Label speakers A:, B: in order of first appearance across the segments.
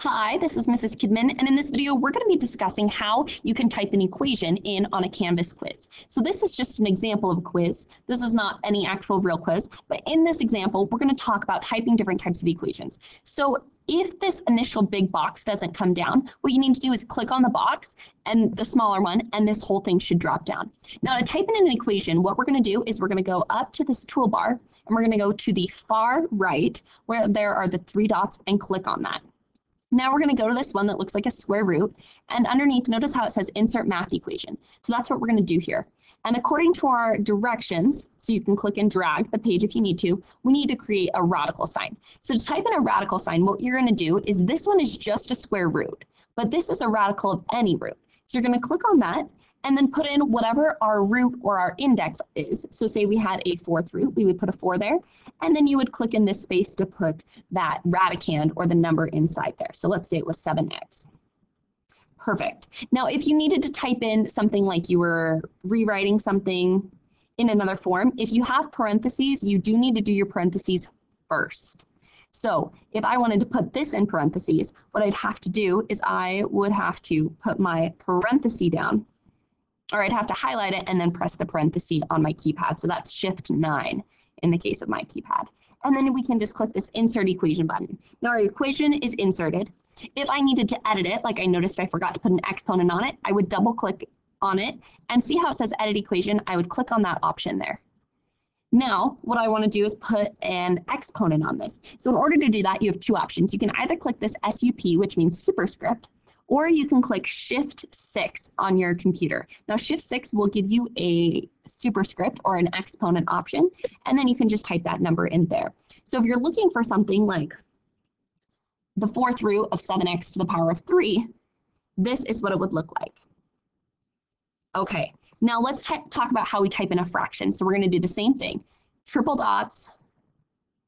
A: Hi, this is Mrs. Kidman, and in this video, we're going to be discussing how you can type an equation in on a Canvas quiz. So this is just an example of a quiz. This is not any actual real quiz, but in this example, we're going to talk about typing different types of equations. So if this initial big box doesn't come down, what you need to do is click on the box and the smaller one, and this whole thing should drop down. Now to type in an equation, what we're going to do is we're going to go up to this toolbar, and we're going to go to the far right, where there are the three dots, and click on that. Now we're going to go to this one that looks like a square root, and underneath, notice how it says insert math equation. So that's what we're going to do here. And according to our directions, so you can click and drag the page if you need to, we need to create a radical sign. So to type in a radical sign, what you're going to do is this one is just a square root, but this is a radical of any root. So you're going to click on that and then put in whatever our root or our index is. So say we had a fourth root, we would put a 4 there, and then you would click in this space to put that radicand or the number inside there. So let's say it was 7x. Perfect. Now, if you needed to type in something like you were rewriting something in another form, if you have parentheses, you do need to do your parentheses first. So if I wanted to put this in parentheses, what I'd have to do is I would have to put my parenthesis down, or I'd have to highlight it and then press the parenthesis on my keypad. So that's Shift 9 in the case of my keypad. And then we can just click this Insert Equation button. Now our equation is inserted. If I needed to edit it, like I noticed I forgot to put an exponent on it, I would double click on it and see how it says Edit Equation. I would click on that option there. Now, what I want to do is put an exponent on this. So in order to do that, you have two options. You can either click this SUP, which means superscript, or you can click Shift 6 on your computer. Now Shift 6 will give you a superscript or an exponent option, and then you can just type that number in there. So if you're looking for something like the fourth root of 7x to the power of 3, this is what it would look like. Okay, now let's talk about how we type in a fraction. So we're going to do the same thing, triple dots,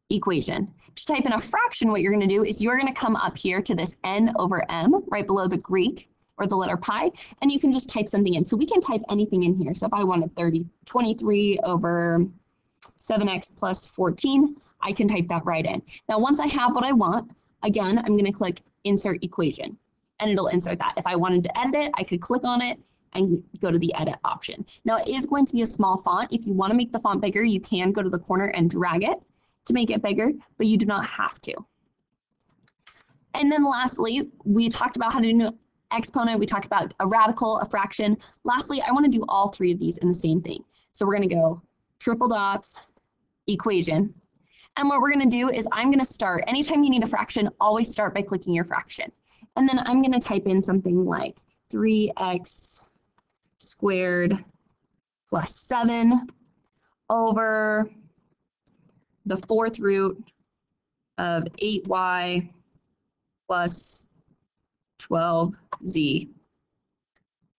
A: equation. To type in a fraction, what you're going to do is you're going to come up here to this n over m right below the Greek or the letter pi, and you can just type something in. So we can type anything in here. So if I wanted 23 over 7x plus 14, I can type that right in. Now once I have what I want, again, I'm going to click Insert Equation, and it'll insert that. If I wanted to edit it, I could click on it and go to the edit option. Now it is going to be a small font. If you want to make the font bigger, you can go to the corner and drag it to make it bigger, but you do not have to. And then lastly, we talked about how to do an exponent, we talked about a radical, a fraction. Lastly, I want to do all three of these in the same thing. So we're going to go triple dots, equation. And what we're going to do is I'm going to start, anytime you need a fraction, always start by clicking your fraction. And then I'm going to type in something like 3x squared plus 7 over the fourth root of 8y plus 12z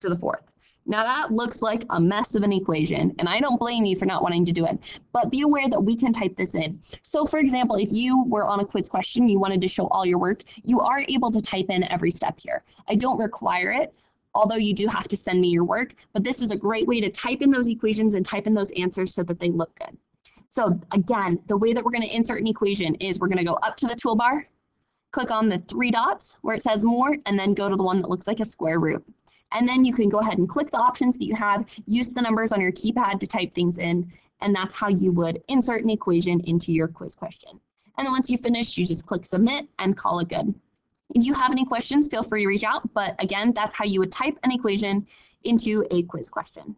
A: to the fourth. Now that looks like a mess of an equation, and I don't blame you for not wanting to do it, but be aware that we can type this in. So for example, if you were on a quiz question, you wanted to show all your work, you are able to type in every step here. I don't require it, although you do have to send me your work, but this is a great way to type in those equations and type in those answers so that they look good. So again, the way that we're going to insert an equation is we're going to go up to the toolbar, click on the three dots where it says more, and then go to the one that looks like a square root. And then you can go ahead and click the options that you have, use the numbers on your keypad to type things in, and that's how you would insert an equation into your quiz question. And then once you finish, you just click submit and call it good. If you have any questions, feel free to reach out, but again, that's how you would type an equation into a quiz question.